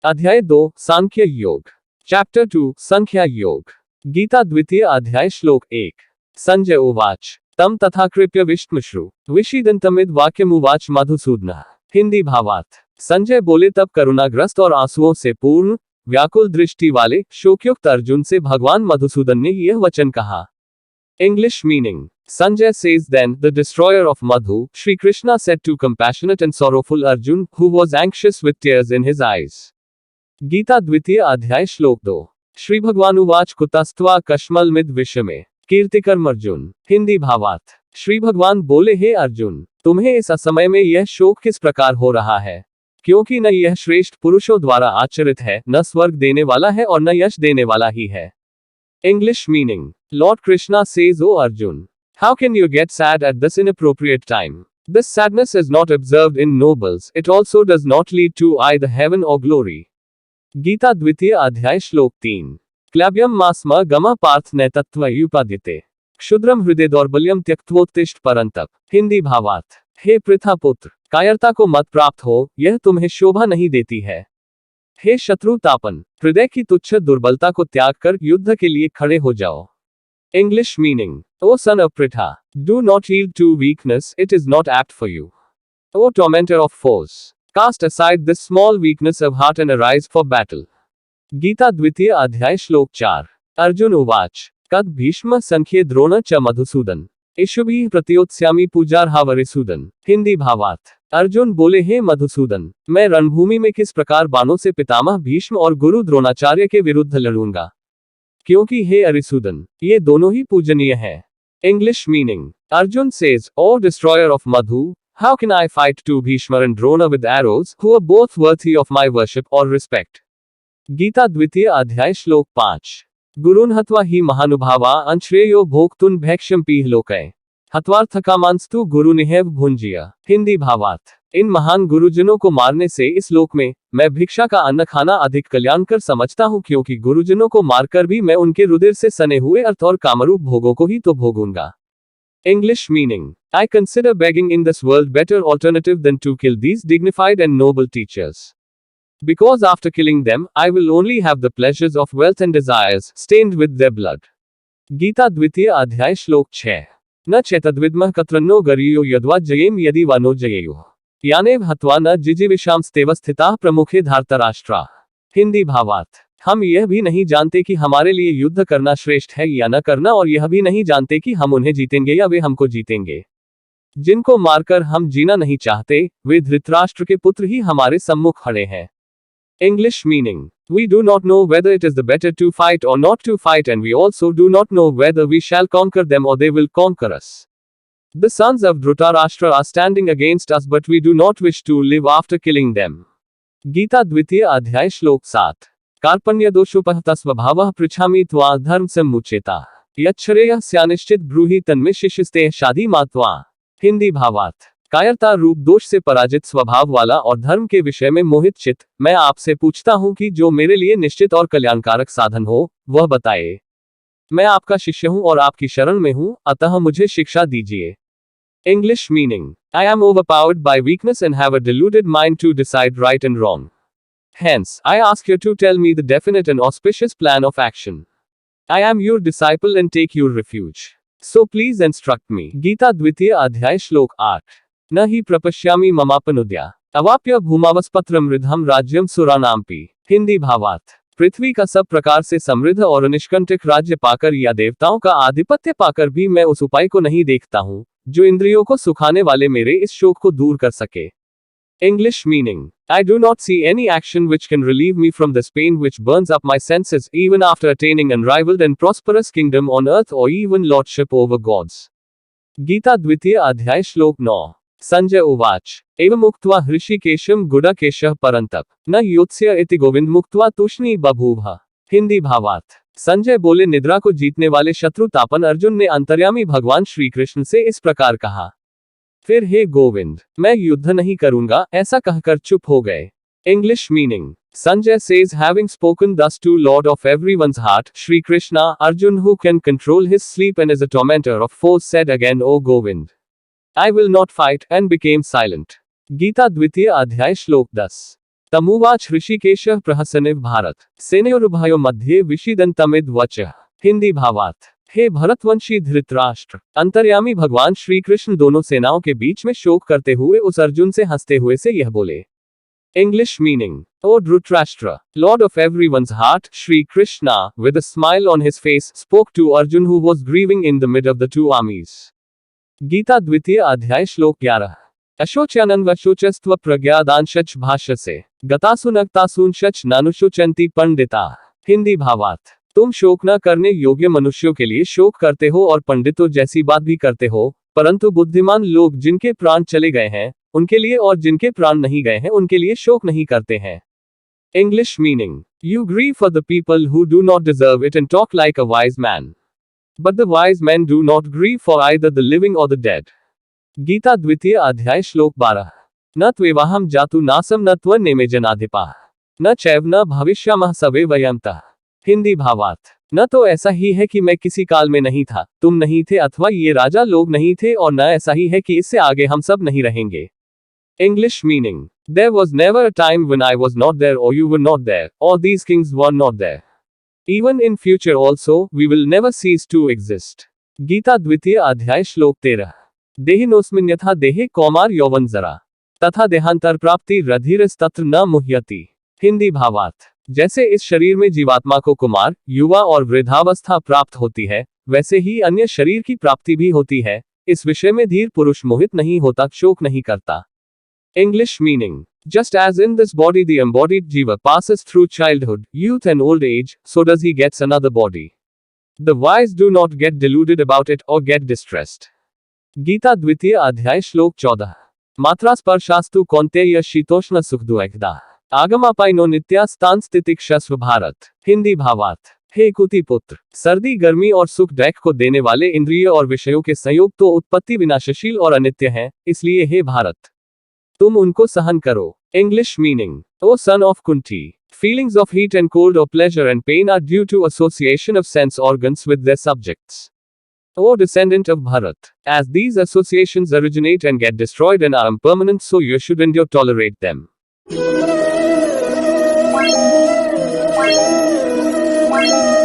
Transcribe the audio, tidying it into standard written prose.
अध्याय 2 सांख्य योग। चैप्टर 2 संख्या योग। गीता द्वितीय अध्याय श्लोक 1। संजय उवाच तम तथा कृप्य विष्णुश्रु विषीदंतमिद वाक्यमुवाच मधुसूदनः। हिंदी भावार्थ। संजय बोले तब करुणाग्रस्त और आंसुओं से पूर्ण व्याकुल दृष्टि वाले शोकयुक्त अर्जुन से भगवान मधुसूदन ने यह वचन कहा। English meaning. Sanjay says then, the destroyer of Madhu, Shri Krishna said to compassionate and sorrowful Arjun, who was anxious with tears in his eyes. Gita द्वितीय अध्याय श्लोक 2। श्री भगवानुवाच कुतस्त्वा कश्मलमिद विषमे कीर्तिकर्म अर्जुन। हिंदी भावार्थ। श्री भगवान बोले हे अर्जुन, तुम्हें इस असमय में यह शोक किस प्रकार हो रहा है, क्योंकि न यह श्रेष्ठ पुरुषों द्वारा आचरित है, न स्वर्ग देने वाला है और न यश देने वाला ही है। English meaning. Lord Krishna says, O Arjun, how can you get sad at this inappropriate time? This sadness is not observed in nobles, it also does not lead to either heaven or glory. Gita द्वितीय अध्याय श्लोक 3। क्लैब्यम मास्म गम पार्थ नैतत्वयुपाद्यते क्षुद्रम हृदय दौर्बल्यम त्यक्त्वोत्तिष्ठ परंतप। हिंदी भावार्थ। हे पृथा पुत्र, कायरता को मत प्राप्त हो, यह तुम्हें शोभा नहीं देती है। हे शत्रु तापन, हृदय की तुच्छ दुर्बलता को त्याग कर युद्ध के लिए खड़े हो जाओ। English meaning. O son of Pritha, do not yield to weakness, it is not apt for you. O tormentor of force, cast aside this small weakness of heart and arise for battle. Gita द्वितीय अध्याय श्लोक 4। अर्जुन उवाच कद भीष्म संख्ये द्रोण च मधुसूदन इषुभिः प्रतियोत्स्यामि पूजार्हावरिसूदन। हिंदी भावार्थ। अर्जुन बोले हे मधुसूदन, मैं रणभूमि में किस प्रकार बाणों से पितामह भीष्म और गुरु द्रोणाचार्य के विरुद्ध लड़ूंगा, क्योंकि हे अरिसूदन, ये दोनों ही पूजनीय हैं। English meaning. Arjun says, O destroyer of Madhu, how can I fight to Bhishma and Drona with arrows who are both worthy of my worship और रिस्पेक्ट। गीता द्वितीय अध्याय श्लोक 5। गुरुन् हत्वा हि महानुभावा अंश्रेयो भोक्तुं भैक्ष्यं पीह लोकय हत्वार्थकामांस्तु गुरुनिहेव भुंजिया। हिंदी भावार्थ। इन महान गुरुजनों को मारने से इस लोक में मैं भिक्षा का अन्न खाना अधिक कल्याणकर समझता हूं, क्योंकि गुरुजनों को मारकर भी मैं उनके रुधिर से सने हुए अर्थ और कामरूप भोगों को ही तो भोगूंगा। English meaning. I consider begging in this world better alternative than to kill these dignified and noble teachers, because after killing them, I will only have the pleasures of wealth and desires, stained with their blood. Gita द्वितीय अध्याय श्लोक 6। न चेतद्विद्मः कत्रन्नो गरीयो यद्वा जयेम यदि वानो जयेयुः यानेव हत्वा न जिजीविषांस्तेव स्थिताः प्रमुखे धार्तराष्ट्राः। हिंदी भावार्थ। हम यह भी नहीं जानते कि हमारे लिए युद्ध करना श्रेष्ठ है या न करना, और यह भी नहीं जानते कि हम उन्हें जीतेंगे या वे हमको जीतेंगे। जिनको मारकर हम जीना नहीं चाहते, वे धृतराष्ट्र के पुत्र ही हमारे सम्मुख खड़े हैं। English meaning. We do not know whether it is the better to fight or not to fight, and we also do not know whether we shall conquer them or they will conquer us. The sons of Dhritarashtra are standing against us, but we do not wish to live after killing them. Gita द्वितीय अध्याय श्लोक 7। कार्पण्यदोषोपहतः स्वभावः पृच्छामि त्वा धर्म सम्मुचेता यच्छ्रेयः स्यानिश्चित ब्रूहि तन्मे शिष्यस्तेः शाधि मात्वा। हिंदी भावार्थ। कायरता रूप दोष से पराजित स्वभाव वाला और धर्म के विषय में मोहित चित्त, मैं आपसे पूछता हूं कि जो मेरे लिए निश्चित और कल्याणकारक साधन हो, वह बताए। मैं आपका शिष्य हूं और आपकी शरण में हूं, अतः मुझे शिक्षा दीजिए। English meaning. I am overpowered by weakness and have a diluted mind to decide right and wrong. Hence, I ask you to tell me the definite and auspicious plan of action. I am your disciple and take your refuge. So please instruct me. Gita द्वितीय अध्याय श्लोक 8। न हि प्रपश्यामि ममापनुद्या अवाप्य भूमावस्पत्र मृधम राज्यम सुरानाम्पि। हिंदी भावार्थ। पृथ्वी का सब प्रकार से समृद्ध और निष्कंटक राज्य पाकर या देवताओं का आधिपत्य पाकर भी मैं उस उपाय को नहीं देखता हूं, जो इंद्रियों को सुखाने वाले मेरे इस शोक को दूर कर सके। English meaning. I do not see any action which can relieve me from this pain which burns up my senses even after attaining unrivalled and prosperous kingdom on earth और even lordship over gods. Gita द्वितीय अध्याय श्लोक 9। संजय उवाच एवमुक्त्वा हृषिकेशं गुडाकेशः परन्तप न योत्स्य इति गोविंद मुक्त्वा तूष्णी बभूव। हिंदी भावार्थ। संजय बोले निद्रा को जीतने वाले शत्रु तापन अर्जुन ने अंतर्यामी भगवान श्री कृष्ण से इस प्रकार कहा। फिर हे गोविंद, मैं युद्ध नहीं करूंगा, ऐसा कहकर चुप हो गए। English meaning. Sanjay says, having spoken thus to Lord of everyone's heart, Shri Krishna, Arjun, who can control his sleep and is a tormentor of foes, said again, O Govind, I will not fight, and became silent. Gita द्वितीय अध्याय श्लोक 10। तमुवाच ऋषिकेशः प्रहसनिव भारत सेनयोरुभयो मध्ये विषीदन्तमिद वचः। हिंदी भावार्थ। हे भरतवंशी धृतराष्ट्र, अंतर्यामी भगवान श्री कृष्ण दोनों सेनाओं के बीच में शोक करते हुए उस अर्जुन से हंसते हुए से यह बोले। English meaning. O Dhritarashtra, Lord of everyone's heart, Shri Krishna, with a smile on his face, spoke to Arjun who was grieving in the mid of the two armies. Gita द्वितीय अध्याय श्लोक 11। अशोच्यानन्वशोचस्त्व प्रज्ञादांशच भाष्यसे गतासुनक्तासूंशच नानुशोचन्ति पंडिता। हिंदी भावार्थ। तुम शोक न करने योग्य मनुष्यों के लिए शोक करते हो और पंडितों जैसी बात भी करते हो, परंतु बुद्धिमान लोग जिनके प्राण चले गए हैं उनके लिए और जिनके प्राण नहीं गए हैं उनके लिए शोक नहीं करते हैं। English meaning. You grieve for the people who do not deserve it and talk like a wise man. But the wise men do not grieve for either the living or the dead. Gita द्वितीय अध्याय श्लोक 12। न त्वेवाहं जातु नासम न त्व नेमे जनाधिपा न चैव न भविष्यामः सवे वयंतः। हिंदी भावार्थ। न तो ऐसा ही है कि मैं किसी काल में नहीं था, तुम नहीं थे, अथवा ये राजा लोग नहीं थे, और न ऐसा ही है कि इससे आगे हम सब नहीं रहेंगे। English meaning. There was never a time when I was not there or you were not there, or these kings were not there. Even in future also, we will never cease to exist. Gita द्वितीय अध्याय श्लोक 13। देहिनोस्मिन्यथा देहे कौमार यौवन जरा तथा देहांतर प्राप्ति रधिरस्तत्र न मुह्यति। हिंदी भावार्थ। जैसे इस शरीर में जीवात्मा को कुमार, युवा और वृद्धावस्था प्राप्त होती है, वैसे ही अन्य शरीर की प्राप्ति भी होती है। इस विषय में धीर पुरुष मोहित नहीं होता, शोक नहीं करता। English meaning. Just as in this body the embodied jiva passes through childhood, youth and old age, so does he gets another body. The wise do not get deluded about it or get distressed. Gita द्वितीय अध्याय श्लोक 14। मात्रा स्पर्शास्तु कौन्तेय शीतोष्ण सुखदुएकदा आगमापाइनो नित्यास्तान स्थितिक्षस्व भारत। हिंदी भावार्थ। हे कुति पुत्र, सर्दी गर्मी और सुख दैख को देने वाले इंद्रिय और विषयों के संयोग तो उत्पत्ति विनाशशील और अनित्य हैं, इसलिए हे भारत तुम उनको सहन करो। English meaning. O son of Kunti, feelings of heat and cold or pleasure and pain are due to association of sense organs with their subjects. O descendant of Bharat, as these associations originate and get destroyed and are impermanent, so you should endure tolerate them. Thank you.